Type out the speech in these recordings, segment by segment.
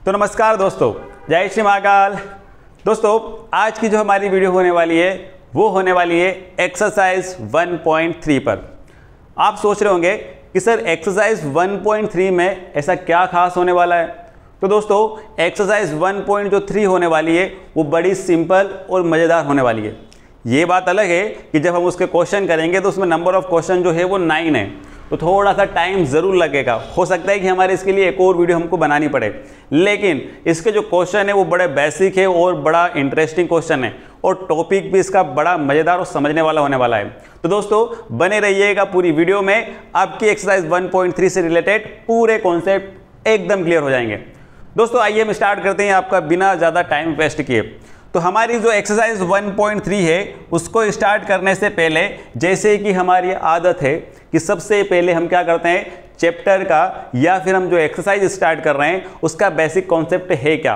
तो नमस्कार दोस्तों, जय श्री महाकाल। दोस्तों आज की जो हमारी वीडियो होने वाली है वो होने वाली है एक्सरसाइज 1.3 पर। आप सोच रहे होंगे कि सर एक्सरसाइज 1.3 में ऐसा क्या खास होने वाला है। तो दोस्तों एक्सरसाइज 1.3 होने वाली है वो बड़ी सिंपल और मज़ेदार होने वाली है। ये बात अलग है कि जब हम उसके क्वेश्चन करेंगे तो उसमें नंबर ऑफ क्वेश्चन जो है वो 9 है, तो थोड़ा सा टाइम ज़रूर लगेगा। हो सकता है कि हमारे इसके लिए एक और वीडियो हमको बनानी पड़े, लेकिन इसके जो क्वेश्चन है वो बड़े बेसिक है और बड़ा इंटरेस्टिंग क्वेश्चन है और टॉपिक भी इसका बड़ा मज़ेदार और समझने वाला होने वाला है। तो दोस्तों बने रहिएगा पूरी वीडियो में, आपकी एक्सरसाइज 1.3 से रिलेटेड पूरे कॉन्सेप्ट एकदम क्लियर हो जाएंगे। दोस्तों आइए हम स्टार्ट करते हैं आपका बिना ज़्यादा टाइम वेस्ट किए। तो हमारी जो एक्सरसाइज 1.3 है उसको स्टार्ट करने से पहले जैसे कि हमारी आदत है कि सबसे पहले हम क्या करते हैं, चैप्टर का या फिर हम जो एक्सरसाइज स्टार्ट कर रहे हैं उसका बेसिक कॉन्सेप्ट है क्या।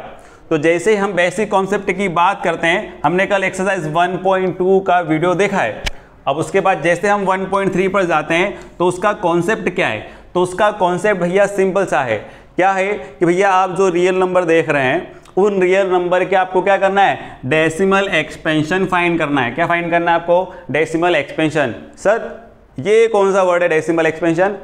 तो जैसे ही हम बेसिक कॉन्सेप्ट की बात करते हैं, हमने कल एक्सरसाइज 1.2 का वीडियो देखा है। अब उसके बाद जैसे हम 1.3 पर जाते हैं तो उसका कॉन्सेप्ट क्या है। तो उसका कॉन्सेप्ट भैया सिंपल सा है। क्या है कि भैया आप जो रियल नंबर देख रहे हैं उन रियल नंबर के आपको क्या करना है, डेसिमल एक्सपेंशन फाइंड करना है। क्या फाइंड करना है आपको, डेसिमल एक्सपेंशन। सर ये कौन सा वर्ड है डेसिमल एक्सपेंशन।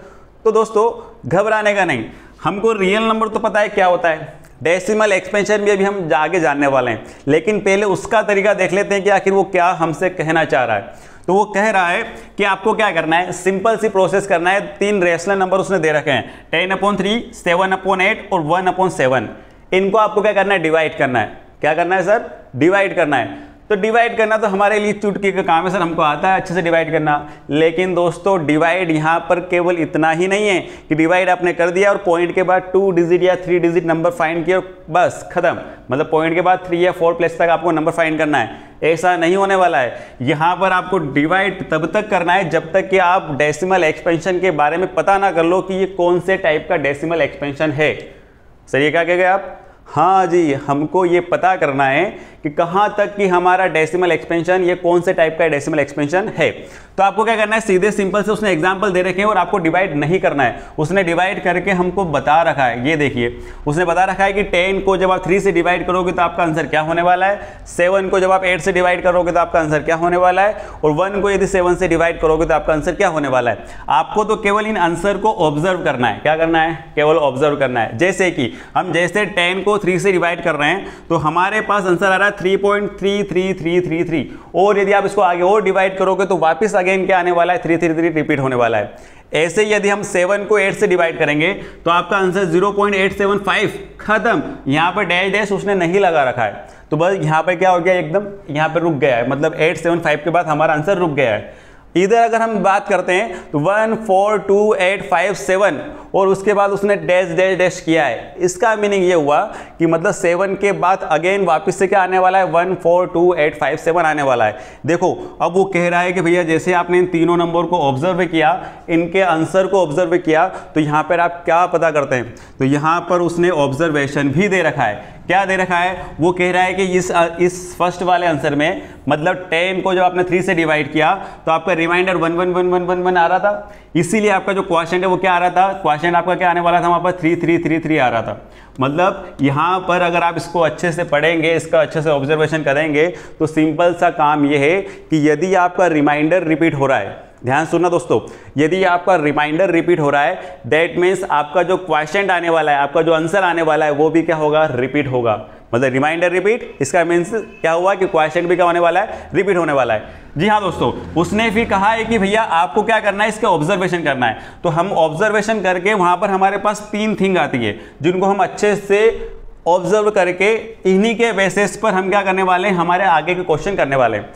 तो दोस्तों घबराने का नहीं, हमको रियल नंबर तो पता है क्या होता है, डेसिमल एक्सपेंशन भी अभी हम आगे जानने वाले हैं, लेकिन पहले उसका तरीका देख लेते हैं कि आखिर वो क्या हमसे कहना चाह रहा है। तो वो कह रहा है कि आपको क्या करना है, सिंपल सी प्रोसेस करना है। 3 रेशनल नंबर उसने दे रखे हैं, 10/3, 7/8 और 1/7। इनको आपको क्या करना है, डिवाइड करना है। क्या करना है सर, डिवाइड करना है। तो डिवाइड करना तो हमारे लिए चुटकी का काम है सर, हमको आता है अच्छे से डिवाइड करना। लेकिन दोस्तों डिवाइड यहाँ पर केवल इतना ही नहीं है कि डिवाइड आपने कर दिया और पॉइंट के बाद 2 डिजिट या 3 डिजिट नंबर फाइंड किया बस खत्म। मतलब पॉइंट के बाद 3 या 4 प्लेस तक आपको नंबर फाइंड करना है, ऐसा नहीं होने वाला है। यहाँ पर आपको डिवाइड तब तक करना है जब तक कि आप डेसिमल एक्सपेंशन के बारे में पता ना कर लो कि ये कौन से टाइप का डेसिमल एक्सपेंशन है। सर ये क्या कह गए आप, हाँ जी, हमको ये पता करना है कि कहाँ तक कि हमारा डेसिमल एक्सपेंशन, ये कौन से टाइप का डेसिमल एक्सपेंशन है। तो आपको क्या करना है, सीधे सिंपल से उसने एग्जांपल दे रखे हैं और आपको डिवाइड नहीं करना है। उसने डिवाइड करके हमको बता रखा है, ये देखिए उसने बता रखा है कि 10 को जब आप 3 से डिवाइड करोगे तो आपका आंसर क्या होने वाला है, 7 को जब आप 8 से डिवाइड करोगे तो आपका आंसर क्या होने वाला है, और 1 को यदि 7 से डिवाइड करोगे तो आपका आंसर क्या होने वाला है। आपको तो केवल इन आंसर को ऑब्जर्व करना है। क्या करना है, केवल ऑब्जर्व करना है। जैसे कि हम जैसे 10 को 3 से डिवाइड कर रहे हैं तो हमारे पास आंसर आ रहा है 3.33333, और यदि आप इसको आगे और डिवाइड करोगे तो वापस अगेन क्या आने वाला है, 333 रिपीट होने वाला है। ऐसे यदि हम 7 को 8 से डिवाइड करेंगे तो आपका आंसर 0.875 खत्म। यहाँ पर डैश डैश उसने नहीं लगा रखा है, तो बस यहाँ पर क्या हो गया, एकदम यहाँ पर रुक गया है। मतलब 875 के बाद हमारा आंसर रुक गया है। इधर अगर हम बात करते हैं तो 14285 और उसके बाद उसने डैश डैश डैश किया है। इसका मीनिंग ये हुआ कि मतलब 7 के बाद अगेन वापस से क्या आने वाला है, 14285 आने वाला है। देखो अब वो कह रहा है कि भैया जैसे आपने इन तीनों नंबर को ऑब्जर्व किया, इनके आंसर को ऑब्जर्व किया, तो यहाँ पर आप क्या पता करते हैं, तो यहाँ पर उसने ऑब्जर्वेशन भी दे रखा है। क्या दे रखा है, वो कह रहा है कि इस फर्स्ट वाले आंसर में मतलब 10 को जब आपने 3 से डिवाइड किया तो आपका रिमाइंडर 11111 आ रहा था। इसीलिए आपका जो क्वेश्चन है वो क्या आ रहा था, क्वेश्चन आपका क्या आने वाला था, वहाँ पर 3333 आ रहा था। मतलब यहाँ पर अगर आप इसको अच्छे से पढ़ेंगे, इसका अच्छे से ऑब्जर्वेशन करेंगे तो सिंपल सा काम ये है कि यदि आपका रिमाइंडर रिपीट हो रहा है, ध्यान सुनना दोस्तों, यदि आपका रिमाइंडर रिपीट हो रहा है दैट मीन्स आपका जो क्वेश्चन आने वाला है, आपका जो आंसर आने वाला है वो भी क्या होगा, रिपीट होगा। मतलब रिमाइंडर रिपीट, इसका मीन्स क्या हुआ कि क्वेश्चन भी क्या होने वाला है, रिपीट होने वाला है। जी हाँ दोस्तों, उसने फिर कहा है कि भैया आपको क्या करना है, इसका ऑब्जर्वेशन करना है। तो हम ऑब्जर्वेशन करके वहां पर हमारे पास 3 थिंग आती है जिनको हम अच्छे से ऑब्जर्व करके इन्हीं के बेसिस पर हम क्या करने वाले हैं, हमारे आगे के क्वेश्चन करने वाले हैं।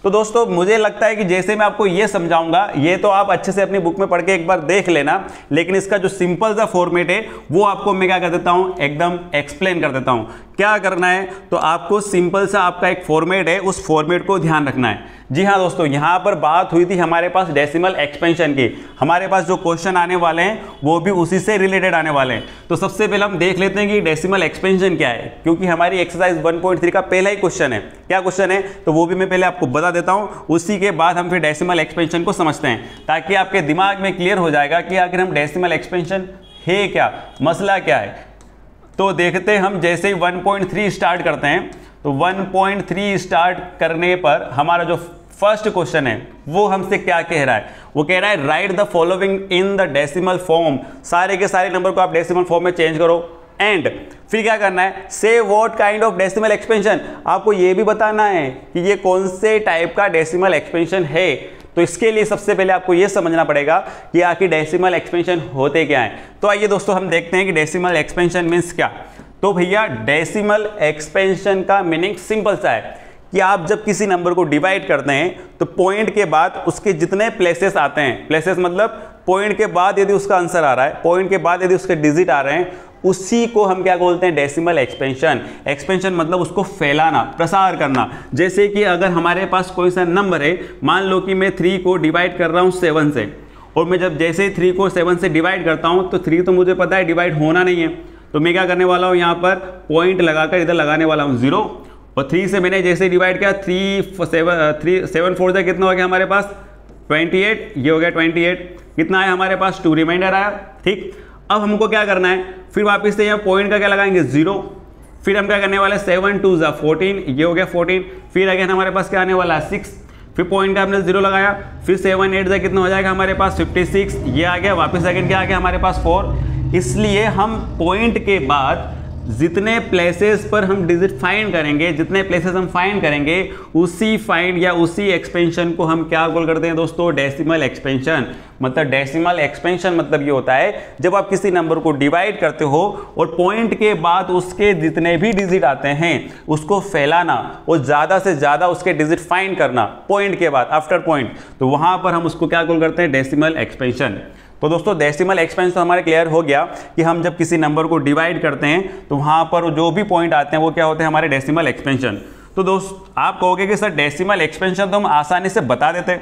तो दोस्तों मुझे लगता है कि जैसे मैं आपको ये समझाऊंगा ये तो आप अच्छे से अपनी बुक में पढ़ के एक बार देख लेना, लेकिन इसका जो सिंपल सा फॉर्मेट है वो आपको मैं क्या कर देता हूँ, एकदम एक्सप्लेन कर देता हूँ। क्या करना है, तो आपको सिंपल सा आपका एक फॉर्मेट है, उस फॉर्मेट को ध्यान रखना है। जी हाँ दोस्तों, यहाँ पर बात हुई थी हमारे पास डेसिमल एक्सपेंशन की। हमारे पास जो क्वेश्चन आने वाले हैं वो भी उसी से रिलेटेड आने वाले हैं। तो सबसे पहले हम देख लेते हैं कि डेसिमल एक्सपेंशन क्या है, क्योंकि हमारी एक्सरसाइज 1.3 का पहला ही क्वेश्चन है। क्या क्वेश्चन है तो वो भी मैं पहले आपको बता देता हूँ, उसी के बाद हम फिर डेसिमल एक्सपेंशन को समझते हैं, ताकि आपके दिमाग में क्लियर हो जाएगा कि आखिर हम डेसिमल एक्सपेंशन है क्या, मसला क्या है। तो देखते हैं हम जैसे ही 1.3 स्टार्ट करते हैं तो 1.3 स्टार्ट करने पर हमारा जो फर्स्ट क्वेश्चन है वो हमसे क्या कह रहा है, वो कह रहा है right the following in the decimal form. सारे के सारे नंबर को आप डेसिमल फॉर्म में चेंज करो एंड फिर क्या करना है, से what kind of decimal expansion. आपको ये भी बताना है कि ये कौन से टाइप का डेसिमल एक्सपेंशन है। तो इसके लिए सबसे पहले आपको ये समझना पड़ेगा कि आखिर डेसिमल एक्सपेंशन होते क्या हैं। तो आइए दोस्तों हम देखते हैं कि डेसिमल एक्सपेंशन मीन्स क्या। तो भैया डेसिमल एक्सपेंशन का मीनिंग सिंपल सा है कि आप जब किसी नंबर को डिवाइड करते हैं तो पॉइंट के बाद उसके जितने प्लेसेस आते हैं, प्लेसेस मतलब पॉइंट के बाद यदि उसका आंसर आ रहा है, पॉइंट के बाद यदि उसके डिजिट आ रहे हैं, उसी को हम क्या बोलते हैं, डेसिमल एक्सपेंशन। एक्सपेंशन मतलब उसको फैलाना, प्रसार करना। जैसे कि अगर हमारे पास कोई सा नंबर है, मान लो कि मैं 3 को डिवाइड कर रहा हूँ 7 से, और मैं जब जैसे ही 3 को 7 से डिवाइड करता हूँ तो 3 तो मुझे पता है डिवाइड होना नहीं है, तो मैं क्या करने वाला हूँ, यहाँ पर पॉइंट लगाकर इधर लगाने वाला हूँ 0, और 3 से मैंने जैसे डिवाइड किया 7 4 से कितना हो गया हमारे पास 28, ये हो गया 28, कितना आया हमारे पास 2 रिमाइंडर आया। ठीक, अब हमको क्या करना है, फिर वापस से यहाँ पॉइंट का क्या लगाएंगे 0, फिर हम क्या करने वाले 7 2 14, ये हो गया 14, फिर अगेन हमारे पास क्या आने वाला है 6, फिर पॉइंट का हमने 0 लगाया, फिर 7 8 से कितना हो जाएगा हमारे पास 56, ये आ गया, वापस अगेन क्या आ गया हमारे पास 4। इसलिए हम पॉइंट के बाद जितने प्लेसेस पर हम डिजिट फाइंड करेंगे, जितने प्लेसेस हम फाइंड करेंगे, उसी फाइंड या उसी एक्सपेंशन को हम क्या कॉल करते हैं दोस्तों, डेसिमल एक्सपेंशन। मतलब डेसिमल एक्सपेंशन मतलब ये होता है जब आप किसी नंबर को डिवाइड करते हो और पॉइंट के बाद उसके जितने भी डिजिट आते हैं उसको फैलाना और ज़्यादा से ज़्यादा उसके डिजिट फाइंड करना पॉइंट के बाद, आफ्टर पॉइंट, तो वहाँ पर हम उसको क्या कॉल करते हैं, डेसिमल एक्सपेंशन। तो दोस्तों डेसिमल एक्सपेंशन तो हमारे क्लियर हो गया कि हम जब किसी नंबर को डिवाइड करते हैं तो वहाँ पर जो भी पॉइंट आते हैं वो क्या होते हैं, हमारे डेसिमल एक्सपेंशन। तो दोस्त आप कहोगे कि सर डेसिमल एक्सपेंशन तो हम आसानी से बता देते,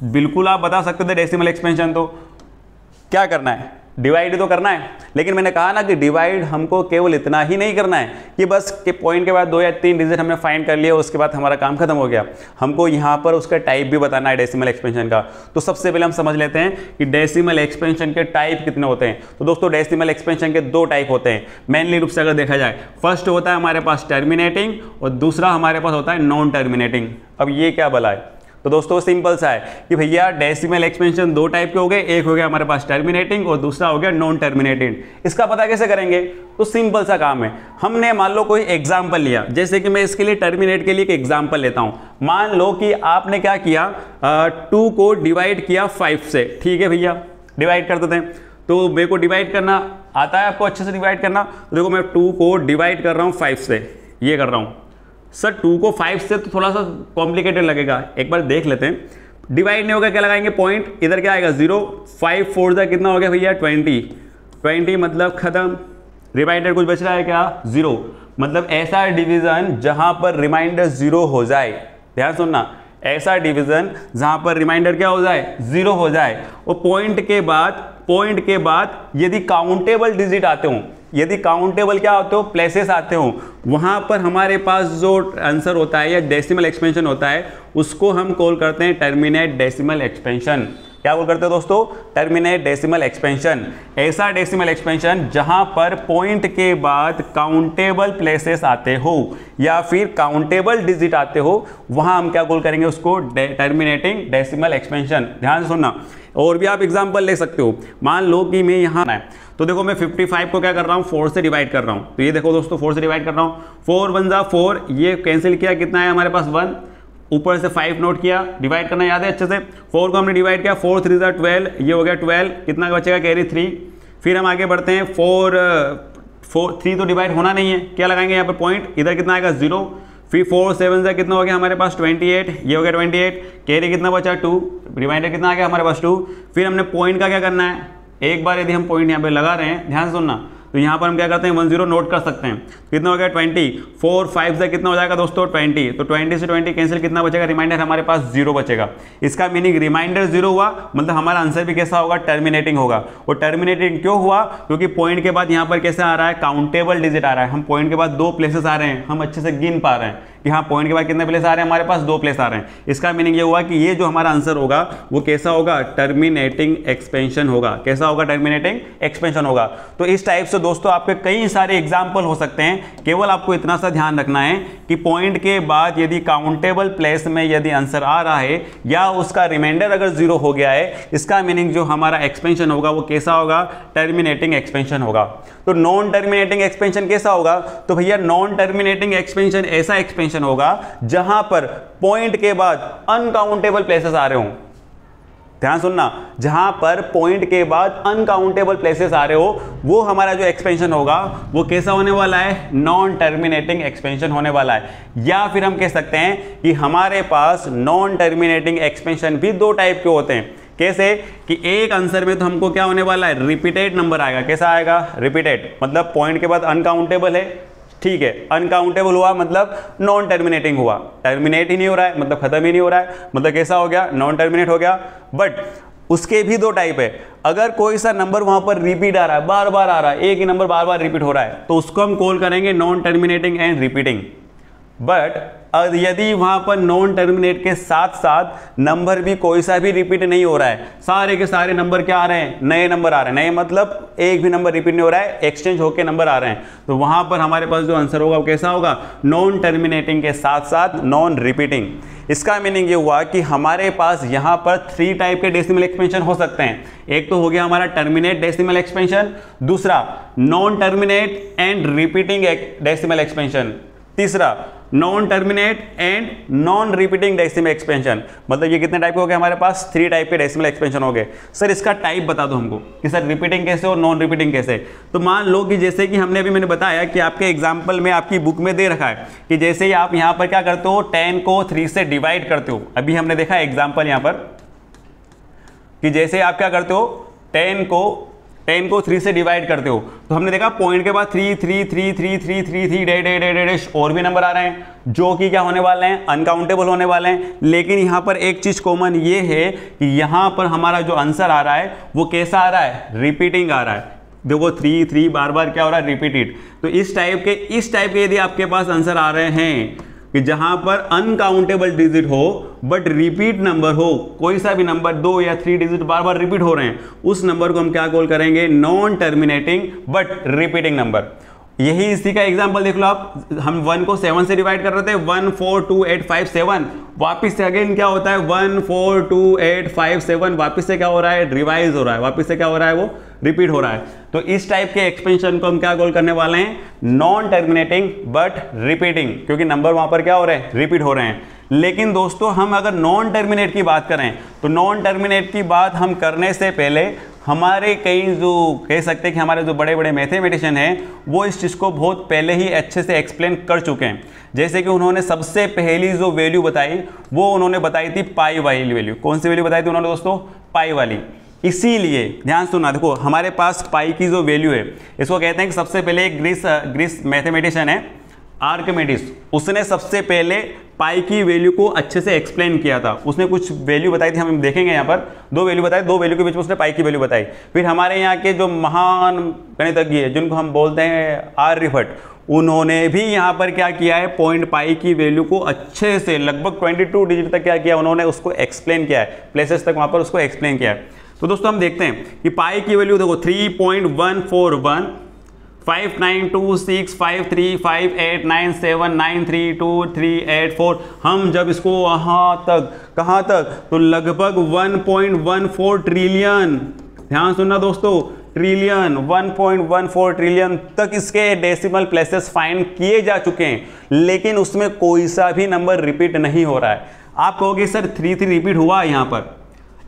बिल्कुल आप बता सकते थे डेसिमल एक्सपेंशन, तो क्या करना है, डिवाइड तो करना है। लेकिन मैंने कहा ना कि डिवाइड हमको केवल इतना ही नहीं करना है कि बस के पॉइंट के बाद 2 या 3 डिजिट हमने फाइंड कर लिए, उसके बाद हमारा काम खत्म हो गया। हमको यहाँ पर उसका टाइप भी बताना है डेसिमल एक्सपेंशन का। तो सबसे पहले हम समझ लेते हैं कि डेसिमल एक्सपेंशन के टाइप कितने होते हैं। तो दोस्तों डेसिमल एक्सपेंशन के 2 टाइप होते हैं मेनली रूप से अगर देखा जाए। फर्स्ट होता है हमारे पास टर्मिनेटिंग और दूसरा हमारे पास होता है नॉन टर्मिनेटिंग। अब ये क्या भला है, तो दोस्तों सिंपल सा है कि भैया डेसिमल एक्सपेंशन 2 टाइप के हो गए, एक हो गया हमारे पास टर्मिनेटिंग और दूसरा हो गया नॉन टर्मिनेटिंग। इसका पता कैसे करेंगे, तो सिंपल सा काम है, हमने मान लो कोई एग्जांपल लिया, जैसे कि मैं इसके लिए टर्मिनेट के लिए एक एग्जांपल लेता हूं। मान लो कि आपने क्या किया, 2 को डिवाइड किया 5 से। ठीक है भैया, डिवाइड करते थे, तो मेरे को डिवाइड करना आता है, आपको अच्छे से डिवाइड करना। तो देखो मैं 2 को डिवाइड कर रहा हूँ 5 से, ये कर रहा हूँ। सर 2 को 5 से तो थोड़ा सा कॉम्प्लिकेटेड लगेगा, एक बार देख लेते हैं। डिवाइड नहीं होगा, क्या लगाएंगे पॉइंट, इधर क्या आएगा 0, 5 4 से कितना हो गया भैया 20 मतलब खत्म। रिमाइंडर कुछ बच रहा है क्या, 0, मतलब ऐसा डिवीजन जहां पर रिमाइंडर 0 हो जाए। ध्यान सुनना, ऐसा डिवीजन जहां पर रिमाइंडर क्या हो जाए, 0 हो जाए। और पॉइंट के बाद यदि काउंटेबल डिजिट आते हो, यदि काउंटेबल क्या होते हो, प्लेसेस आते हो, वहां पर हमारे पास जो आंसर होता है या डेसिमल एक्सपेंशन होता है उसको हम कॉल करते हैं टर्मिनेट डेसिमल एक्सपेंशन। क्या कॉल करते हैं दोस्तों, टर्मिनेट डेसिमल एक्सपेंशन। ऐसा डेसिमल एक्सपेंशन जहां पर पॉइंट के बाद काउंटेबल प्लेसेस आते हो या फिर काउंटेबल डिजिट आते हो, वहां हम क्या कॉल करेंगे उसको, टर्मिनेटिंग डेसिमल एक्सपेंशन। ध्यान से सुनना, और भी आप एग्जांपल ले सकते हो। मान लो कि मैं यहाँ है, तो देखो मैं 55 को क्या कर रहा हूँ, 4 से डिवाइड कर रहा हूँ। तो ये देखो दोस्तों 4 से डिवाइड कर रहा हूँ, 4 1 जा 4, ये कैंसिल किया, कितना है हमारे पास 1, ऊपर से 5 नोट किया, डिवाइड करना याद है अच्छे से। 4 को हमने डिवाइड किया, 4 3 जा 12, ये हो गया 12, कितना बचेगा कैरी 3। फिर हम आगे बढ़ते हैं, 3 तो डिवाइड होना नहीं है, क्या लगाएंगे यहाँ पर पॉइंट, इधर कितना आएगा 0। फिर 4 7 से कितना हो गया हमारे पास 28, ये हो गया 28, कैरी कितना बचा 2, रिमाइंडर कितना आ गया हमारे पास 2। फिर हमने पॉइंट का क्या करना है, एक बार यदि हम पॉइंट यहाँ पे लगा रहे हैं, ध्यान सुनना, तो यहाँ पर हम क्या करते हैं 10 नोट कर सकते हैं। कितना हो गया 20, 4 5 से कितना हो जाएगा दोस्तों 20, तो 20 से 20 कैंसिल, कितना बचेगा, रिमाइंडर हमारे पास 0 बचेगा। इसका मीनिंग रिमाइंडर 0 हुआ, मतलब हमारा आंसर भी कैसा होगा, टर्मिनेटिंग होगा। और टर्मिनेटिंग क्यों हुआ, क्योंकि पॉइंट के बाद यहाँ पर कैसे आ रहा है, काउंटेबल डिजिट आ रहा है। हम पॉइंट के बाद 2 प्लेसेस आ रहे हैं, हम अच्छे से गिन पा रहे हैं। कि हाँ पॉइंट के बाद कितने प्लेस आ रहे हैं, हमारे पास 2 प्लेस आ रहे हैं। इसका मीनिंग ये हुआ कि ये जो हमारा आंसर होगा वो कैसा होगा, टर्मिनेटिंग एक्सपेंशन होगा। कैसा होगा, टर्मिनेटिंग एक्सपेंशन होगा। तो इस टाइप से दोस्तों आपके कई सारे एग्जाम्पल हो सकते हैं। केवल आपको इतना सा ध्यान रखना है कि पॉइंट के बाद यदि काउंटेबल प्लेस में यदि आंसर आ रहा है या उसका रिमाइंडर अगर 0 हो गया है, इसका मीनिंग जो हमारा एक्सपेंशन होगा वो कैसा होगा, टर्मिनेटिंग एक्सपेंशन होगा। तो नॉन टर्मिनेटिंग एक्सपेंशन कैसा होगा, तो भैया नॉन टर्मिनेटिंग एक्सपेंशन ऐसा एक्सपेंशन होगा जहां पर पॉइंट के बाद अनकाउंटेबल प्लेसेस आ रहे हो। ध्यान सुनना, जहां पर पॉइंट के बाद अनकाउंटेबल प्लेसेस आ रहे हो, वो हमारा जो एक्सपेंशन होगा वो कैसा होने वाला है, नॉन टर्मिनेटिंग एक्सपेंशन होने वाला है। या फिर हम कह सकते हैं कि हमारे पास नॉन टर्मिनेटिंग एक्सपेंशन भी 2 टाइप के होते हैं। कैसे कि एक आंसर में तो हमको क्या होने वाला है, रिपीटेड नंबर आएगा। कैसा आएगा, रिपीटेड, मतलब पॉइंट के बाद अनकाउंटेबल है, ठीक है, अनकाउंटेबल हुआ मतलब नॉन टर्मिनेटिंग हुआ, टर्मिनेट ही नहीं हो रहा है मतलब खत्म ही नहीं हो रहा है, मतलब कैसा हो गया, नॉन टर्मिनेट हो गया। बट उसके भी 2 टाइप है। अगर कोई सा नंबर वहां पर रिपीट आ रहा है, बार बार आ रहा है, एक ही नंबर बार बार रिपीट हो रहा है, तो उसको हम कॉल करेंगे non terminating and repeating. But यदि वहां पर नॉन टर्मिनेट के साथ साथ नंबर भी कोई सा भी रिपीट नहीं हो रहा है, सारे के सारे नंबर क्या आ रहे हैं, नए नंबर आ रहे हैं, नए मतलब एक भी नंबर रिपीट नहीं हो रहा है, एक्सचेंज होकर नंबर आ रहे हैं, तो वहां पर हमारे पास जो आंसर होगा वो कैसा होगा, नॉन टर्मिनेटिंग के साथ साथ नॉन रिपीटिंग। इसका मीनिंग ये हुआ कि हमारे पास यहां पर 3 टाइप के डेसिमल एक्सपेंशन हो सकते हैं। एक तो हो गया हमारा टर्मिनेट डेसिमल एक्सपेंशन, दूसरा non terminate and repeating decimal expansion, तीसरा non terminate and non repeating decimal expansion. मतलब ये कितने टाइप के हो गए हमारे पास, 3 टाइप के डेसिमल एक्सपेंशन हो गए। सर इसका टाइप बता दो हमको कि सर रिपीटिंग कैसे और नॉन रिपीटिंग कैसे। तो मान लो कि जैसे कि मैंने बताया कि आपके एग्जाम्पल में आपकी बुक में दे रखा है कि जैसे ही आप यहाँ पर क्या करते हो, 10 को 3 से डिवाइड करते हो। अभी हमने देखा एग्जाम्पल यहाँ पर कि जैसे आप क्या करते हो, 10 को 3 से डिवाइड करते हो, तो हमने देखा पॉइंट के बाद 3 3 3 3 3 3 3 डैश और भी नंबर आ रहे हैं जो कि क्या होने वाले हैं, अनकाउंटेबल होने वाले हैं। लेकिन यहाँ पर एक चीज कॉमन ये है कि यहाँ पर हमारा जो आंसर आ रहा है वो कैसा आ रहा है, रिपीटिंग आ रहा है। देखो 3 3 बार बार क्या हो रहा है, रिपीटेड। तो इस टाइप के यदि आपके पास आंसर आ रहे हैं कि जहां पर अनकाउंटेबल डिजिट हो बट रिपीट नंबर हो, कोई सा भी नंबर 2 या 3 डिजिट बार बार रिपीट हो रहे हैं, उस नंबर को हम क्या कॉल करेंगे, non terminating but repeating number. यही इसी का एग्जांपल देख लो आप, हम 1 को 7 से डिवाइड कर रहे थे, 1 4 2 8 5 7, वापिस से अगेन क्या होता है 1 4 2 8 5 7, वापिस से क्या हो रहा है, रिवाइज हो रहा है, वापिस से क्या हो रहा है, वो रिपीट हो रहा है। तो इस टाइप के एक्सपेंशन को हम क्या कॉल करने वाले हैं, नॉन टर्मिनेटिंग बट रिपीटिंग, क्योंकि नंबर वहां पर क्या हो रहे हैं, रिपीट हो रहे हैं। लेकिन दोस्तों हम अगर नॉन टर्मिनेट की बात करें तो नॉन टर्मिनेट की बात हम करने से पहले हमारे कई जो कह सकते हैं कि हमारे जो बड़े बड़े मैथमेटिशियन हैं वो इस चीज़ को बहुत पहले ही अच्छे से एक्सप्लेन कर चुके हैं। जैसे कि उन्होंने सबसे पहली जो वैल्यू बताई वो उन्होंने बताई थी पाई वाली वैल्यू। कौन सी वैल्यू बताई थी उन्होंने दोस्तों, पाई वाली। इसीलिए ध्यान सुनना, देखो हमारे पास पाई की जो वैल्यू है, इसको कहते हैं कि सबसे पहले एक ग्रीस मैथमेटिशियन है आर्किमिडीज, उसने सबसे पहले पाई की वैल्यू को अच्छे से एक्सप्लेन किया था। उसने कुछ वैल्यू बताई थी, हम देखेंगे यहाँ पर 2 वैल्यू बताई, 2 वैल्यू के बीच में उसने पाई की वैल्यू बताई। फिर हमारे यहाँ के जो महान गणितज्ञ है जिनको हम बोलते हैं आर्यभट्ट, उन्होंने भी यहाँ पर क्या किया है, पॉइंट पाई की वैल्यू को अच्छे से लगभग 22 डिजिट तक क्या किया, उन्होंने उसको एक्सप्लेन किया है, प्लेसेस तक वहाँ पर उसको एक्सप्लेन किया है। तो दोस्तों हम देखते हैं कि पाई की वैल्यू देखो 3.141 59265358589793238 हम जब इसको वहाँ तक कहाँ तक, तो लगभग 1.14 ट्रिलियन, ध्यान सुनना दोस्तों, ट्रिलियन 1.14 ट्रिलियन तक इसके डेसिमल प्लेसेस फाइंड किए जा चुके हैं, लेकिन उसमें कोई सा भी नंबर रिपीट नहीं हो रहा है। आप कहोगे सर 3 रिपीट हुआ यहाँ पर,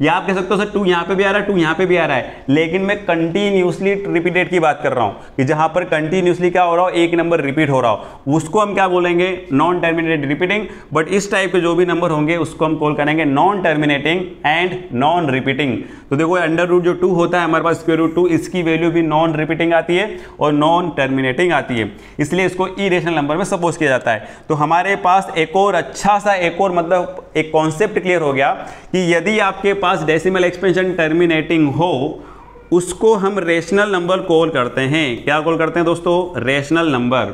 या आप कह सकते हो सर 2 यहाँ पे भी आ रहा है, 2 यहाँ पे भी आ रहा है, लेकिन मैं कंटिन्यूसली रिपीटेड की बात कर रहा हूँ कि जहाँ पर कंटिन्यूसली क्या हो रहा हो, एक नंबर रिपीट हो रहा हो, उसको हम क्या बोलेंगे, नॉन टर्मिनेटेड रिपीटिंग। बट इस टाइप के जो भी नंबर होंगे उसको हम कॉल करेंगे non terminating and non repeating. तो देखो अंडर रूट जो 2 होता है हमारे पास स्क्वायर रूट 2, इसकी वैल्यू भी नॉन रिपीटिंग आती है और नॉन टर्मिनेटिंग आती है, इसलिए इसको इरेशनल नंबर में सपोज किया जाता है। तो हमारे पास एक और अच्छा सा मतलब एक कॉन्सेप्ट क्लियर हो गया कि यदि आपके पास डेसिमल एक्सपेंशन टर्मिनेटिंग हो, उसको हम रेशनल नंबर कॉल करते हैं। क्या कॉल करते हैं दोस्तों, रेशनल नंबर।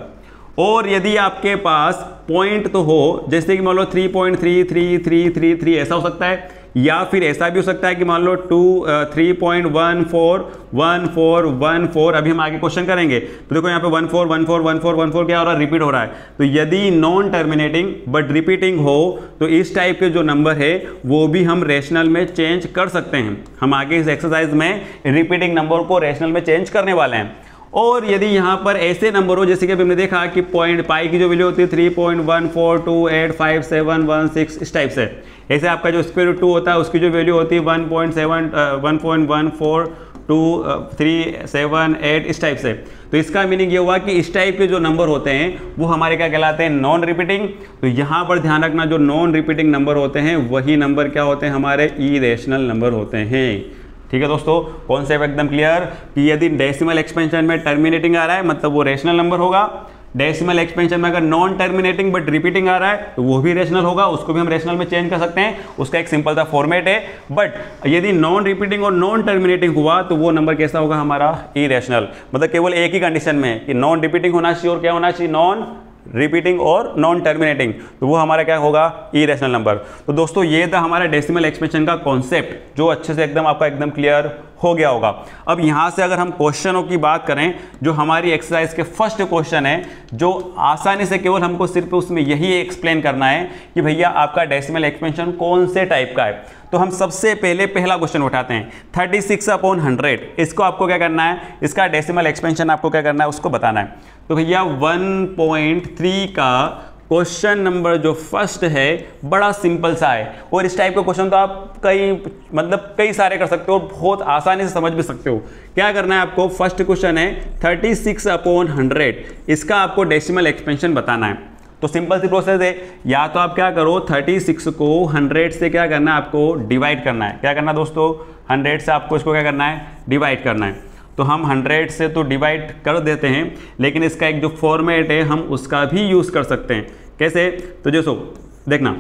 और यदि आपके पास पॉइंट तो हो, जैसे कि मान लो 3.3333 ऐसा हो सकता है, या फिर ऐसा भी हो सकता है कि मान लो 3.141414 अभी हम आगे क्वेश्चन करेंगे। तो देखो यहाँ पे 14141414 क्या हो रहा है, रिपीट हो रहा है। तो यदि नॉन टर्मिनेटिंग बट रिपीटिंग हो तो इस टाइप के जो नंबर है वो भी हम रेशनल में चेंज कर सकते हैं। हम आगे इस एक्सरसाइज में रिपीटिंग नंबर को रेशनल में चेंज करने वाले हैं। और यदि यहाँ पर ऐसे नंबर हो, जैसे कि हमने देखा कि पॉइंट पाई की जो वैल्यू होती है 3.14285716 इस टाइप से, ऐसे आपका जो स्क्वायर रूट 2 होता है उसकी जो वैल्यू होती है 1.14378 इस टाइप से। तो इसका मीनिंग ये हुआ कि इस टाइप के जो नंबर होते हैं वो हमारे क्या कहलाते हैं, नॉन रिपीटिंग। तो यहाँ पर ध्यान रखना, जो नॉन रिपीटिंग नंबर होते हैं वही नंबर क्या होते हैं, हमारे इरेशनल नंबर होते हैं। ठीक है दोस्तों, कॉन्सेप्ट एकदम क्लियर कि यदि डेसिमल एक्सपेंशन में टर्मिनेटिंग आ रहा है मतलब वो रेशनल नंबर होगा। डेसिमल एक्सपेंशन में अगर नॉन टर्मिनेटिंग बट रिपीटिंग आ रहा है तो वो भी रेशनल होगा, उसको भी हम रेशनल में चेंज कर सकते हैं। उसका एक सिंपल सा फॉर्मेट है। बट यदि नॉन रिपीटिंग और नॉन टर्मिनेटिंग हुआ तो वो नंबर कैसा होगा, हमारा इरेशनल। मतलब केवल एक ही कंडीशन में कि नॉन रिपीटिंग होना चाहिए और क्या होना चाहिए, नॉन रिपीटिंग और नॉन टर्मिनेटिंग, तो वो हमारा क्या होगा, इरेशनल नंबर। तो दोस्तों ये था हमारा डेसिमल एक्सपेंशन का कॉन्सेप्ट, जो अच्छे से एकदम आपका एकदम क्लियर हो गया होगा। अब यहाँ से अगर हम क्वेश्चनों की बात करें, जो हमारी एक्सरसाइज के फर्स्ट क्वेश्चन है, जो आसानी से केवल हमको सिर्फ उसमें यही एक्सप्लेन करना है कि भैया आपका डेसिमल एक्सपेंशन कौन से टाइप का है। तो हम सबसे पहले पहला क्वेश्चन उठाते हैं 36/100। इसको आपको क्या करना है, इसका डेसिमल एक्सपेंशन आपको क्या करना है, उसको बताना है। तो भैया 1.3 का क्वेश्चन नंबर जो फर्स्ट है बड़ा सिंपल सा है, और इस टाइप का क्वेश्चन तो आप कई सारे कर सकते हो, बहुत आसानी से समझ भी सकते हो। क्या करना है आपको, फर्स्ट क्वेश्चन है 36/100, इसका आपको डेसिमल एक्सपेंशन बताना है। तो सिंपल सी प्रोसेस है, या तो आप क्या करो 36 को 100 से क्या करना है, आपको डिवाइड करना है। क्या करना है दोस्तों, 100 से आपको इसको क्या करना है, डिवाइड करना है। तो हम 100 से तो डिवाइड कर देते हैं, लेकिन इसका एक जो फॉर्मेट है हम उसका भी यूज़ कर सकते हैं। कैसे, तो जैसो देखना,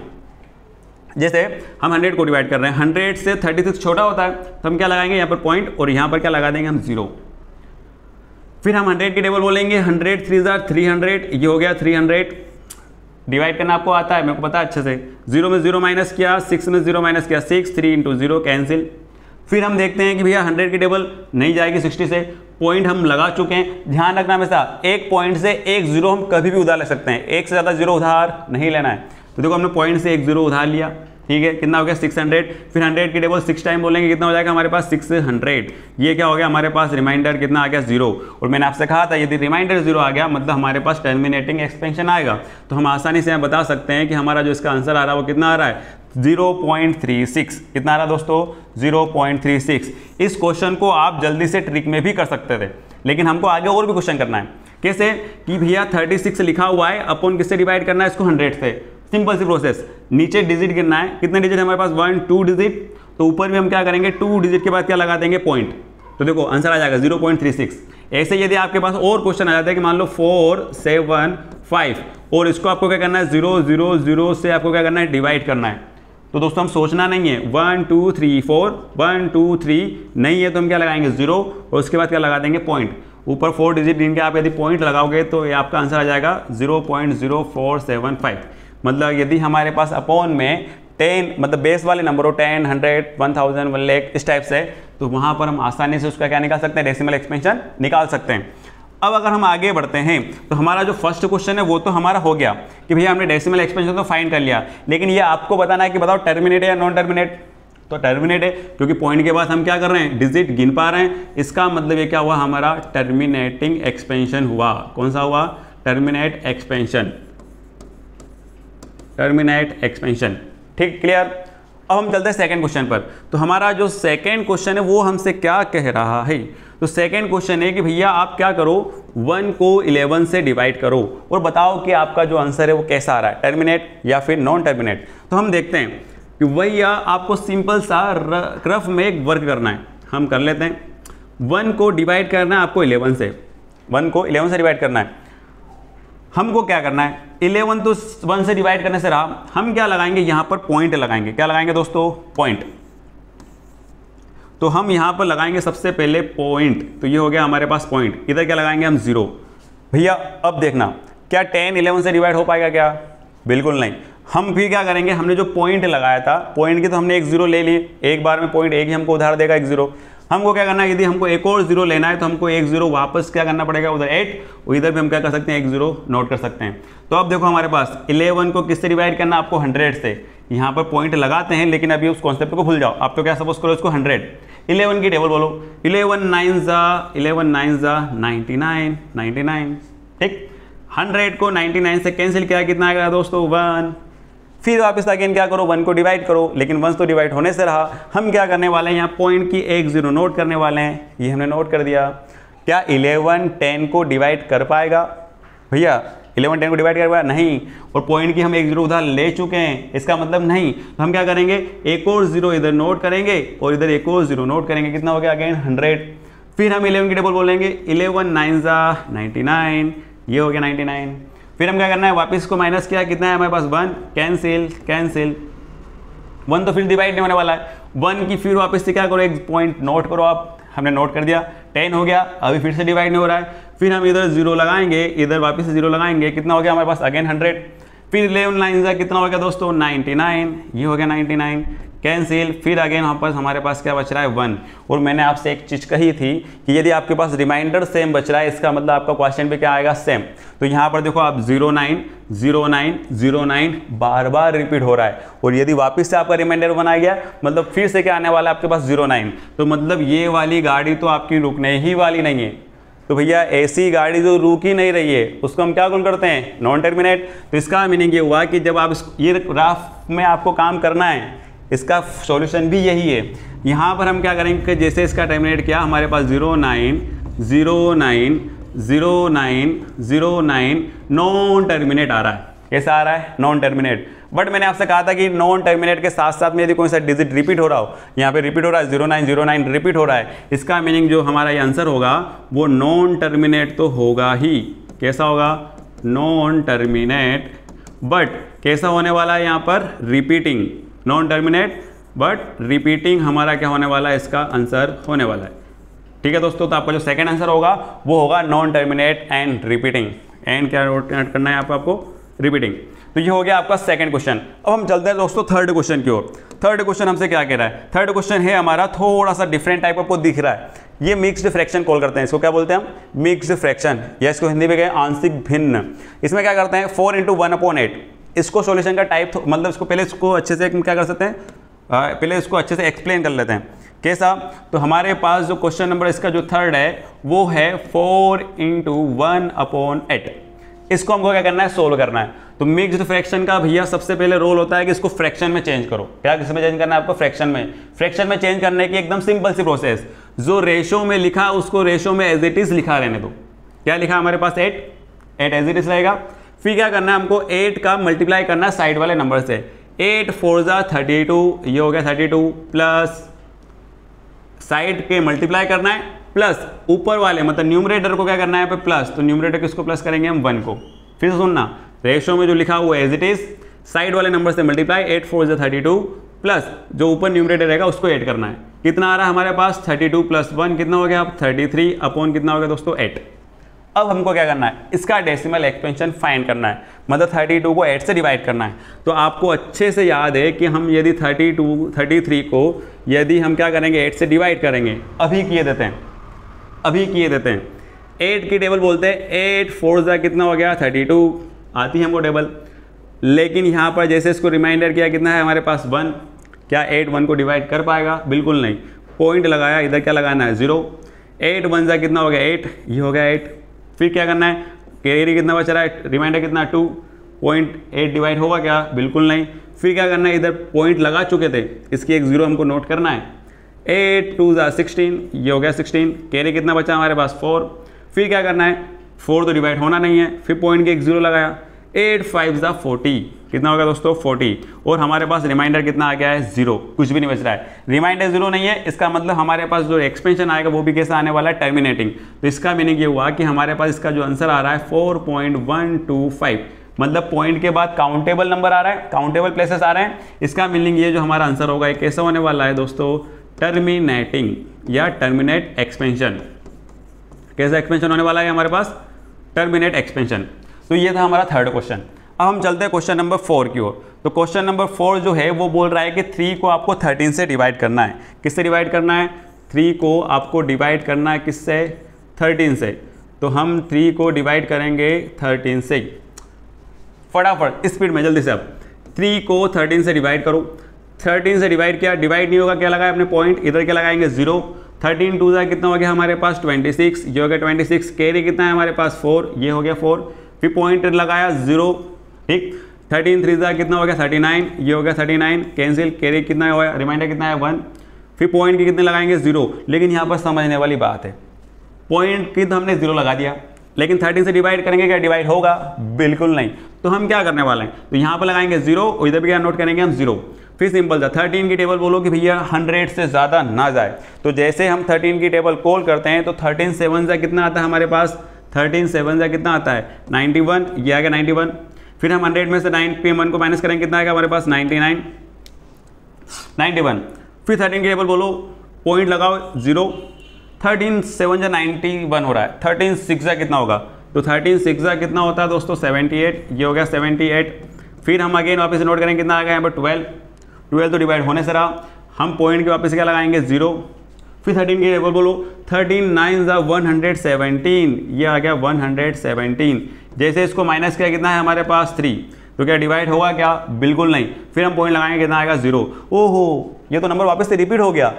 जैसे हम 100 को डिवाइड कर रहे हैं, 100 से 36 छोटा होता है, तो हम क्या लगाएंगे यहाँ पर पॉइंट, और यहाँ पर क्या लगा देंगे हम 0। फिर हम 100 की टेबल बोलेंगे, 100 3 300, ये हो गया 300। डिवाइड करना आपको आता है, मेरे को पता है अच्छे से। 0 में 0 माइनस किया, 6 में 0 माइनस किया, 6, 3 × 0 कैंसिल। फिर हम देखते हैं कि भैया 100 की टेबल नहीं जाएगी 60 से, पॉइंट हम लगा चुके हैं। ध्यान रखना हमेशा, एक पॉइंट से एक जीरो हम कभी भी उधार ले सकते हैं, एक से ज़्यादा जीरो उधार नहीं लेना है। तो देखो हमने पॉइंट से एक जीरो उधार लिया, ठीक है, कितना हो गया 600। फिर 100 की टेबल 6 टाइम बोलेंगे, कितना हो जाएगा हमारे पास 600। ये क्या हो गया हमारे पास, रिमाइंडर कितना आ गया 0। और मैंने आपसे कहा था यदि रिमाइंडर 0 आ गया मतलब हमारे पास टर्मिनेटिंग एक्सपेंशन आएगा। तो हम आसानी से बता सकते हैं कि हमारा जो इसका आंसर आ रहा है वो कितना आ रहा है, 0.36। कितना आ रहा है दोस्तों, 0.36। इस क्वेश्चन को आप जल्दी से ट्रिक में भी कर सकते थे, लेकिन हमको आगे और भी क्वेश्चन करना है। कैसे कि भैया 36 लिखा हुआ है, अपन किससे डिवाइड करना है इसको, 100 से। सिंपल सी प्रोसेस, नीचे डिजिट गिनना है, कितने डिजिट हमारे पास 1 2 डिजिट, तो ऊपर भी हम क्या करेंगे 2 डिजिट के बाद क्या लगा देंगे, पॉइंट। तो देखो आंसर आ जाएगा 0.36। ऐसे यदि आपके पास और क्वेश्चन आ जाता है कि मान लो 4 7 5, और इसको आपको क्या करना है 0 0 0 से आपको क्या करना है, डिवाइड करना है। तो दोस्तों हम सोचना नहीं है 1 2 3 4 1 2 3 नहीं है, तो हम क्या लगाएंगे 0, और उसके बाद क्या लगा देंगे पॉइंट। ऊपर 4 डिजिट गिन के आप यदि पॉइंट लगाओगे तो ये आपका आंसर आ जाएगा 0.0475। मतलब यदि हमारे पास अपॉन में 10 मतलब बेस वाले नंबर हो, 10 100 1000 1 लाख इस टाइप से, तो वहाँ पर हम आसानी से उसका क्या निकाल सकते हैं, डेसिमल एक्सपेंशन निकाल सकते हैं। अब अगर हम आगे बढ़ते हैं तो हमारा जो फर्स्ट क्वेश्चन है वो तो हमारा हो गया कि भैया हमने डेसिमल एक्सपेंशन तो फाइंड कर लिया, लेकिन ये आपको बताना है कि बताओ टर्मिनेट है या नॉन टर्मिनेट। तो टर्मिनेट है, क्योंकि पॉइंट के बाद हम क्या कर रहे हैं, डिजिट गिन पा रहे हैं। इसका मतलब ये क्या हुआ, हमारा टर्मिनेटिंग एक्सपेंशन हुआ। कौन सा हुआ, टर्मिनेट एक्सपेंशन, टर्मिनेट एक्सपेंशन। ठीक, क्लियर। अब हम चलते हैं सेकंड क्वेश्चन पर। तो हमारा जो सेकंड क्वेश्चन है वो हमसे क्या कह रहा है, तो सेकंड क्वेश्चन है कि भैया आप क्या करो, 1 को 11 से डिवाइड करो और बताओ कि आपका जो आंसर है वो कैसा आ रहा है, टर्मिनेट या फिर नॉन टर्मिनेट। तो हम देखते हैं कि भैया आपको सिंपल सा रफ में एक वर्क करना है, हम कर लेते हैं। 1 को डिवाइड करना है आपको 11 से, 1 को 11 से डिवाइड करना है। हमको क्या करना है, 11 तो 1 से डिवाइड करने से रहा, हम क्या लगाएंगे यहाँ पर पॉइंट लगाएंगे। क्या लगाएंगे दोस्तों, पॉइंट। तो हम यहाँ पर लगाएंगे सबसे पहले पॉइंट, तो ये हो गया हमारे पास पॉइंट। इधर क्या लगाएंगे हम 0। भैया अब देखना क्या 10 11 से डिवाइड हो पाएगा क्या? बिल्कुल नहीं। हम फिर क्या करेंगे, हमने जो पॉइंट लगाया था, पॉइंट की तो हमने एक जीरो ले ली, एक बार में पॉइंट एक ही हमको उधार देगा एक जीरो। हमको क्या करना है, यदि हमको एक और जीरो लेना है तो हमको एक जीरो वापस क्या करना पड़ेगा, उधर 8, और इधर भी हम क्या कर सकते हैं, एक जीरो नोट कर सकते हैं। तो अब देखो हमारे पास 11 को किससे डिवाइड करना, आपको 100 से। यहाँ पर पॉइंट लगाते हैं, लेकिन अभी उस कॉन्सेप्ट को भूल जाओ। आप तो क्या सपोज करो इसको 100, 11 की टेबल बोलो, 11 9 जा 99, 99, ठीक। 100 को 99 से कैंसिल किया, कितना आएगा दोस्तों, 1। फिर वापस अगेन क्या करो, 1 को डिवाइड करो, लेकिन 1 तो डिवाइड होने से रहा। हम क्या करने वाले हैं, यहाँ पॉइंट की एक जीरो नोट करने वाले हैं, ये हमने नोट कर दिया। क्या 11 10 को डिवाइड कर पाएगा भैया? 11 10 को डिवाइड कर पाएगा? नहीं। और पॉइंट की हम एक जीरो उधार ले चुके हैं, इसका मतलब नहीं। तो हम क्या करेंगे, एक और जीरो इधर नोट करेंगे और इधर एक और जीरो नोट करेंगे, कितना हो गया अगेन 100। फिर हम 11 की टेबल बोलेंगे, 11 9 जा 99, ये हो गया 99। फिर हम क्या करना है, वापस को माइनस किया, कितना है हमारे पास 1, कैंसिल कैंसिल, 1 तो फिर डिवाइड नहीं होने वाला है। 1 की फिर वापस से क्या करो, एक पॉइंट नोट करो आप, हमने नोट कर दिया, 10 हो गया, अभी फिर से डिवाइड नहीं हो रहा है। फिर हम इधर जीरो लगाएंगे, इधर वापस से जीरो लगाएंगे, कितना हो गया हमारे पास अगेन 100। फिर 11 9 जा कितना हो गया दोस्तों, 99, ये हो गया 99, कैंसिल। फिर अगेन वापस हमारे पास क्या बच रहा है, 1। और मैंने आपसे एक चीज़ कही थी कि यदि आपके पास रिमाइंडर सेम बच रहा है, इसका मतलब आपका क्वेश्चन भी क्या आएगा, सेम। तो यहाँ पर देखो आप 09 09 09 बार बार रिपीट हो रहा है, और यदि वापस से आपका रिमाइंडर 1 आ गया, मतलब फिर से क्या आने वाला है आपके पास 09। तो मतलब ये वाली गाड़ी तो आपकी रुकने ही वाली नहीं है। तो भैया ऐसी गाड़ी जो रुक ही नहीं रही है, उसको हम क्या कॉल करते हैं, नॉन टर्मिनेट। तो इसका मीनिंग ये हुआ कि जब आप ये ग्राफ में आपको काम करना है, इसका सॉल्यूशन भी यही है। यहाँ पर हम क्या करेंगे कि जैसे इसका टर्मिनेट किया, हमारे पास 09 09 09 09 नॉन टर्मिनेट आ रहा है। कैसा आ रहा है, नॉन टर्मिनेट। बट मैंने आपसे कहा था कि नॉन टर्मिनेट के साथ साथ में यदि कोई सा डिजिट रिपीट हो रहा हो, यहाँ पे रिपीट हो रहा है 09 09 रिपीट हो रहा है, इसका मीनिंग जो हमारा ये आंसर होगा वो नॉन टर्मिनेट तो होगा ही। कैसा होगा, नॉन टर्मिनेट, बट कैसा होने वाला है यहाँ पर, repeating. Non terminate but repeating हमारा क्या होने वाला है, इसका आंसर होने वाला है। ठीक है दोस्तों, तो आपका जो सेकंड आंसर होगा वो होगा non terminate and repeating. And क्या नोट करना है आपको, रिपीटिंग। तो ये हो गया आपका सेकंड क्वेश्चन। अब हम चलते हैं दोस्तों थर्ड क्वेश्चन की ओर। थर्ड क्वेश्चन हमसे क्या कह रहा है, थर्ड क्वेश्चन है हमारा थोड़ा सा डिफरेंट टाइप आपको दिख रहा है। ये मिक्स्ड फ्रैक्शन कॉल करते हैं, इसको क्या बोलते हैं हम, मिक्स्ड फ्रैक्शन, या इसको हिंदी में कहें आंशिक भिन्न। इसमें क्या करते हैं 4 × 1/8। इसको सॉल्यूशन का टाइप मतलब इसको पहले इसको अच्छे से क्या कर सकते हैं, पहले इसको अच्छे से एक्सप्लेन कर लेते हैं। कैसा, तो हमारे पास जो क्वेश्चन नंबर इसका जो थर्ड है वो है 4 × 1/8। इसको हमको क्या करना है, सोल्व करना है। तो मिक्स्ड फ्रैक्शन का भैया सबसे पहले रोल होता है कि इसको फ्रैक्शन में चेंज करो। क्या किसमें चेंज करना है आपको, फ्रैक्शन में। फ्रैक्शन में चेंज करने की एकदम सिंपल सी प्रोसेस, जो रेशो में लिखा उसको रेशो में एज इट इज लिखा रहने दो। क्या लिखा हमारे पास, 8 एज इट इज रहेगा। फिर क्या करना है हमको, 8 का मल्टीप्लाई करना है साइड वाले नंबर से। 8 4 जा 32, ये हो गया 32, प्लस साइड के मल्टीप्लाई करना है, प्लस ऊपर वाले मतलब न्यूमरेटर को क्या करना है पे प्लस। तो न्यूमरेटर किसको प्लस करेंगे हम, 1 को। फिर सुनना, रेशो में जो लिखा हुआ एज इट इज, साइड वाले नंबर से मल्टीप्लाई, 8 4 जा 32, प्लस जो ऊपर न्यूमरेटर रहेगा उसको ऐड करना है। कितना आ रहा है हमारे पास, 32 + 1 कितना हो गया, अब 33 अपॉन कितना हो गया दोस्तों, 8। अब हमको क्या करना है, इसका डेसिमल एक्सपेंशन फाइंड करना है, मतलब 32 को 8 से डिवाइड करना है। तो आपको अच्छे से याद है कि हम यदि 33 को यदि हम क्या करेंगे, 8 से डिवाइड करेंगे, अभी किए देते हैं 8 की टेबल बोलते हैं। 8 4 जा कितना हो गया, 32 आती है हमको टेबल। लेकिन यहाँ पर जैसे इसको रिमाइंडर किया, कितना है हमारे पास 1। क्या 8 1 को डिवाइड कर पाएगा, बिल्कुल नहीं। पॉइंट लगाया, इधर क्या लगाना है, 0। 8 1 जा कितना हो गया, 8, ये हो गया 8। फिर क्या करना है, कैरी कितना बच रहा है, रिमाइंडर कितना 2, 0.8 डिवाइड होगा क्या, बिल्कुल नहीं। फिर क्या करना है, इधर पॉइंट लगा चुके थे, इसकी एक 0 हमको नोट करना है। 8 2 जा 16, ये हो गया 16। कैरी कितना बचा हमारे पास, 4। फिर क्या करना है, 4 तो डिवाइड होना नहीं है, फिर पॉइंट के एक 0 लगाया। 8 5 जा 40, कितना होगा दोस्तों, 40। और हमारे पास रिमाइंडर कितना आ गया है, 0, कुछ भी नहीं बच रहा है। रिमाइंडर 0 नहीं है, इसका मतलब हमारे पास जो एक्सपेंशन आएगा वो भी कैसा आने वाला है, टर्मिनेटिंग। तो इसका मीनिंग ये हुआ कि हमारे पास इसका जो आंसर आ रहा है 4.125, मतलब पॉइंट के बाद काउंटेबल नंबर आ रहा है, काउंटेबल प्लेसेस आ रहे हैं। इसका मीनिंग ये जो हमारा आंसर होगा ये कैसा होने वाला है दोस्तों, टर्मिनेटिंग या टर्मिनेट एक्सपेंशन। कैसा एक्सपेंशन होने वाला है हमारे पास, टर्मिनेट एक्सपेंशन। तो ये था हमारा थर्ड क्वेश्चन। अब हम चलते हैं क्वेश्चन नंबर 4 की ओर। तो क्वेश्चन नंबर 4 जो है वो बोल रहा है कि 3 को आपको 13 से डिवाइड करना है। किससे डिवाइड करना है? 3 को आपको डिवाइड करना है किससे? 13 से। तो हम 3 को डिवाइड करेंगे 13 से। फटाफट स्पीड में जल्दी से। अब 3 को 13 से डिवाइड करो। 13 से डिवाइड किया, डिवाइड नहीं होगा, क्या लगाया अपने पॉइंट, इधर क्या लगाएंगे 0। 13 2 जा कितना हो गया हमारे पास 26, ये हो गया 26। कैरी कितना है हमारे पास 4, ये हो गया 4। फिर पॉइंट लगाया 0, ठीक। 13 3 जा कितना हो गया 39, ये हो गया 39। कैंसिल, कैरी कितना हो गया, रिमाइंडर कितना है 1। फिर पॉइंट के कितने लगाएंगे 0। लेकिन यहाँ पर समझने वाली बात है, पॉइंट की तो हमने 0 लगा दिया, लेकिन 13 से डिवाइड करेंगे, क्या डिवाइड होगा? बिल्कुल नहीं। तो हम क्या करने वाले हैं, तो यहाँ पर लगाएंगे 0 और इधर भी क्या नोट करेंगे हम 0। फिर सिंपल था 13 की टेबल बोलो कि भैया 100 से ज़्यादा ना जाए। तो जैसे हम 13 की टेबल कॉल करते हैं तो 13 7 जा कितना आता है हमारे पास? 13 7 जा कितना आता है 91, ये आ गया 91। फिर हम 100 में से 91 को माइनस करेंगे, कितना आएगा हमारे पास 99 91। फिर 13 की टेबल बोलो, पॉइंट लगाओ 0। 13 7 जा 91 हो रहा है। 13 6 जा कितना होगा? तो 13 6 जा कितना होता है दोस्तों 78, ये हो गया 78। फिर हम अगेन वापस नोट करेंगे, कितना आ गया यहाँ पर 12 तो डिवाइड होने से रहा। हम पॉइंट के वापस क्या लगाएंगे 0। फिर 13 की टेबल बोलो, 13 9 जा 117, ये आ गया 117। जैसे इसको माइनस किया, कितना है हमारे पास 3, तो क्या डिवाइड होगा क्या? बिल्कुल नहीं। फिर हम पॉइंट लगाएंगे, कितना आएगा 0। ओहो, ये तो नंबर वापस से रिपीट हो गया।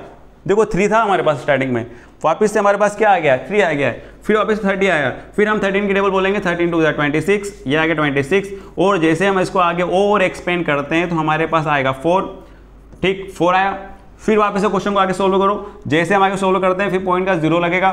देखो 3 था हमारे पास स्टार्टिंग में, वापस से हमारे पास क्या आ गया 3 आ गया है। फिर वापस 30 आया। फिर हम 13 की टेबल बोलेंगे, 13 2 26, ये आ गया 26। और जैसे हम इसको आगे और एक्सपेंड करते हैं तो हमारे पास आएगा 4, ठीक 4 आया। फिर वापस से क्वेश्चन को आगे सोल्व करो। जैसे हम आगे सोल्व करते हैं फिर पॉइंट का 0 लगेगा।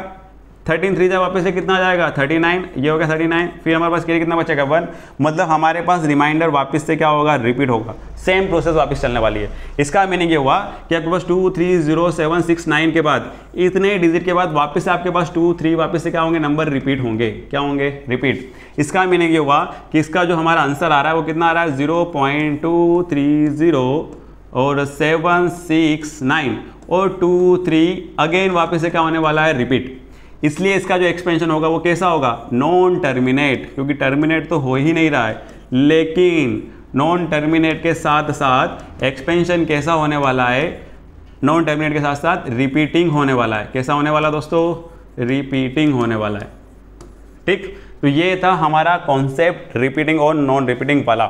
13 3 जा वापस से कितना आ जाएगा 39, ये हो गया 39। फिर हमारे पास कितना बचेगा 1। मतलब हमारे पास रिमाइंडर वापस से क्या होगा? रिपीट होगा। सेम प्रोसेस वापस चलने वाली है। इसका मीनिंग ये हुआ कि आपके पास 2 3 0 7 6 9 के बाद इतने डिजिट के बाद वापस से आपके पास 2 3 वापस से क्या होंगे? नंबर रिपीट होंगे। क्या होंगे? रिपीट। इसका मीनिंग ये हुआ कि इसका जो हमारा आंसर आ रहा है वो कितना आ रहा है 0.230 और 769 और 2 3 अगेन वापस से क्या होने वाला है? रिपीट। इसलिए इसका जो एक्सपेंशन होगा वो कैसा होगा? नॉन टर्मिनेट, क्योंकि टर्मिनेट तो हो ही नहीं रहा है, लेकिन नॉन टर्मिनेट के साथ साथ एक्सपेंशन कैसा होने वाला है? नॉन टर्मिनेट के साथ साथ रिपीटिंग होने वाला है। कैसा होने वाला दोस्तों? रिपीटिंग होने वाला है, ठीक। तो ये था हमारा कॉन्सेप्ट रिपीटिंग और नॉन रिपीटिंग वाला।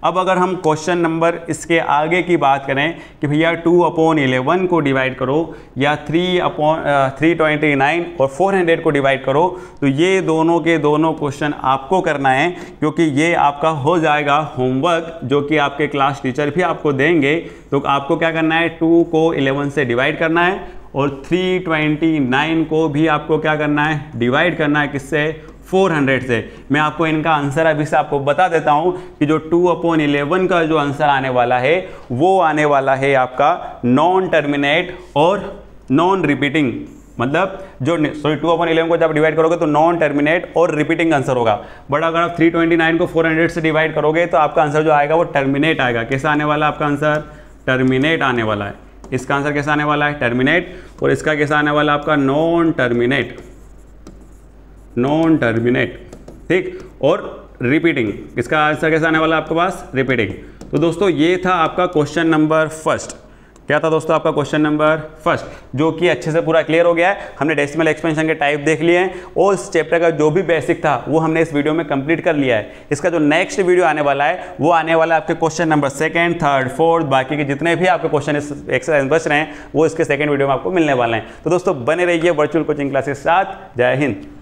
अब अगर हम क्वेश्चन नंबर इसके आगे की बात करें कि भैया 2/11 को डिवाइड करो या 3/329 और 400 को डिवाइड करो, तो ये दोनों के दोनों क्वेश्चन आपको करना है, क्योंकि ये आपका हो जाएगा होमवर्क जो कि आपके क्लास टीचर भी आपको देंगे। तो आपको क्या करना है? 2 को 11 से डिवाइड करना है और 329 को भी आपको क्या करना है? डिवाइड करना है। किससे? 400 से। मैं आपको इनका आंसर अभी से आपको बता देता हूं कि जो 2/11 का जो आंसर आने वाला है वो आने वाला है आपका नॉन टर्मिनेट और नॉन रिपीटिंग। मतलब जो 2/11 को जब डिवाइड करोगे तो नॉन टर्मिनेट और रिपीटिंग आंसर होगा। बट अगर आप 329 को 400 से डिवाइड करोगे तो आपका आंसर जो आएगा वो टर्मिनेट आएगा। कैसा आने वाला है आपका आंसर? टर्मिनेट आने वाला है। इसका आंसर कैसा आने वाला है? टर्मिनेट। और इसका कैसा आने वाला है आपका? नॉन टर्मिनेट, नॉन टर्मिनेट, ठीक। और रिपीटिंग, इसका आंसर कैसा आने वाला है आपके पास? रिपीटिंग। तो दोस्तों ये था आपका क्वेश्चन नंबर फर्स्ट। क्या था दोस्तों आपका क्वेश्चन नंबर फर्स्ट, जो कि अच्छे से पूरा क्लियर हो गया है। हमने डेसिमल एक्सपेंशन के टाइप देख लिए हैं और इस चैप्टर का जो भी बेसिक था वो हमने इस वीडियो में कंप्लीट कर लिया है। इसका जो नेक्स्ट वीडियो आने वाला है वो आने वाला है आपके question number 2nd, 3rd, 4th, बाकी के जितने भी आपके क्वेश्चन एक्सरसाइज बच रहे हैं वो इसके सेकेंड वीडियो में आपको मिलने वाले हैं। तो दोस्तों बने रहिए वर्चुअल कोचिंग क्लास के साथ। जय हिंद।